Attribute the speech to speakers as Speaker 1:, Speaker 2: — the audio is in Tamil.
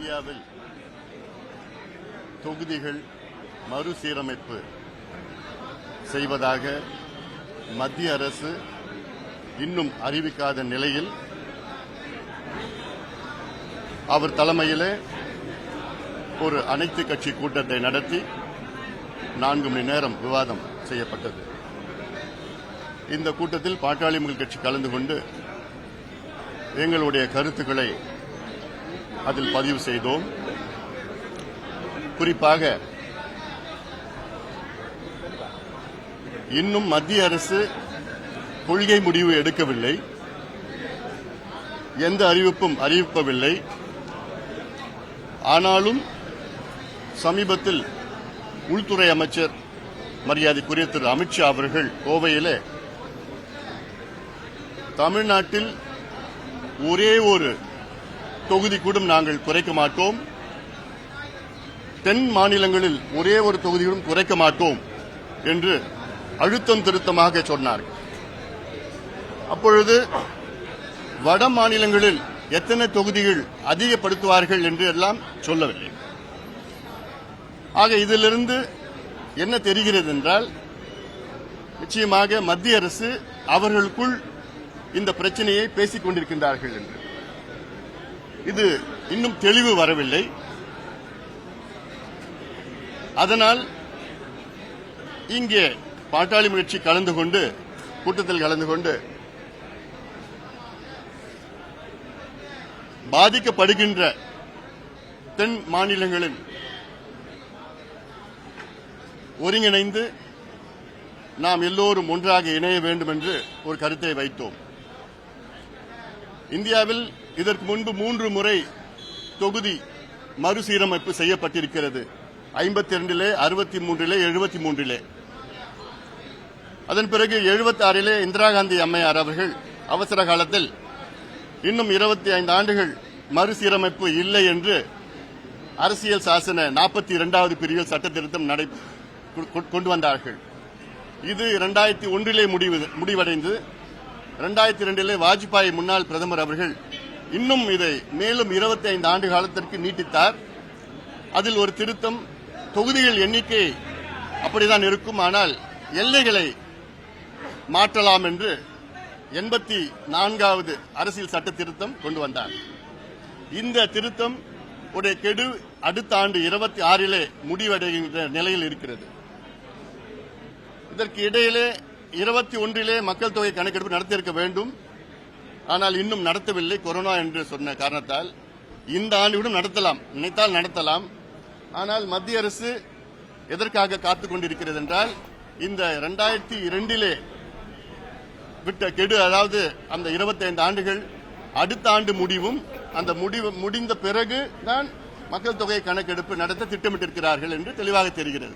Speaker 1: இந்தியாவில் தொகுதிகள் மறுசீரமைப்பு செய்வதாக மத்திய அரசு இன்னும் அறிவிக்காத நிலையில் அவர் தலைமையிலே ஒரு அனைத்து கட்சி கூட்டத்தை நடத்தி 4 மணி நேரம் விவாதம் செய்யப்பட்டது. இந்த கூட்டத்தில் பாட்டாளி மக்கள் கட்சி கலந்து கொண்டு எங்களுடைய கருத்துக்களை அதில் பதிவு செய்தோம். குறிப்பாக இன்னும் மத்திய அரசு கொள்கை முடிவு எடுக்கவில்லை, எந்த அறிவிப்பும் அறிவிக்கவில்லை. ஆனாலும் சமீபத்தில் உள்துறை அமைச்சர் மரியாதைக்குரிய திரு அமித்ஷா அவர்கள் கோவையிலே தமிழ்நாட்டில் ஒரே ஒரு தொகுதி கூட நாங்கள் குறைக்க மாட்டோம், தென் மாநிலங்களில் ஒரே ஒரு தொகுதியும் குறைக்க மாட்டோம் என்று அழுத்தம் திருத்தமாக சொன்னார். அப்பொழுது வட மாநிலங்களில் எத்தனை தொகுதிகள் அதிகப்படுத்துவார்கள் என்று எல்லாம் சொல்லவில்லை. ஆக இதிலிருந்து என்ன தெரிகிறது என்றால், நிச்சயமாக மத்திய அரசு அவர்களுக்குள் இந்த பிரச்சனையை பேசிக் கொண்டிருக்கின்றார்கள் என்று. இது இன்னும் தெளிவு வரவில்லை. அதனால் இங்கே பாட்டாளி கட்சி கூட்டத்தில் கலந்து கொண்டு பாதிக்கப்படுகின்ற தென் மாநிலங்களில் ஒருங்கிணைந்து நாம் எல்லோரும் ஒன்றாக இணைய வேண்டும் என்று ஒரு கருத்தை வைத்தோம். இந்தியாவில் இதற்கு முன்பு 3 முறை தொகுதி மறுசீரமைப்பு செய்யப்பட்டிருக்கிறது. 52, 63, 73. அதன் பிறகு 76 இந்திரா காந்தி அம்மையார் அவர்கள் அவசர காலத்தில் இன்னும் 25 ஆண்டுகள் மறுசீரமைப்பு இல்லை என்று அரசியல் சாசன 42வது பிரிவில் சட்ட திருத்தம் கொண்டு வந்தார்கள். இது 2001 முடிவடைந்து 2002 வாஜ்பாய் முன்னாள் பிரதமர் அவர்கள் இன்னும் இதை மேலும் 25 ஆண்டு காலத்திற்கு நீட்டித்தார். அதில் ஒரு திருத்தம், தொகுதிகள் எண்ணிக்கை அப்படிதான் இருக்கும், ஆனால் எல்லைகளை மாற்றலாம் என்று 84வது அரசியல் சட்ட திருத்தம் கொண்டு வந்தார். இந்த திருத்தம் உடைய கெடு அடுத்த ஆண்டு 26 முடிவடைகின்ற நிலையில் இருக்கிறது. இதற்கு இடையிலே 21 மக்கள் தொகை கணக்கெடுப்பு நடத்தியிருக்க வேண்டும், ஆனால் இன்னும் நடத்தவில்லை. கொரோனா என்று சொன்ன காரணத்தால் இந்த ஆண்டு கூட நடத்தலாம், நினைத்தால் நடத்தலாம். ஆனால் மத்திய அரசு எதற்காக காத்துக் கொண்டிருக்கிறது என்றால், இந்த 2002 விட்ட கெடு, அதாவது அந்த 25 ஆண்டுகள் அடுத்த ஆண்டு முடிவும், அந்த முடிந்த பிறகு தான் மக்கள் தொகை கணக்கெடுப்பு நடத்த திட்டமிட்டிருக்கிறார்கள் என்று தெளிவாக தெரிகிறது.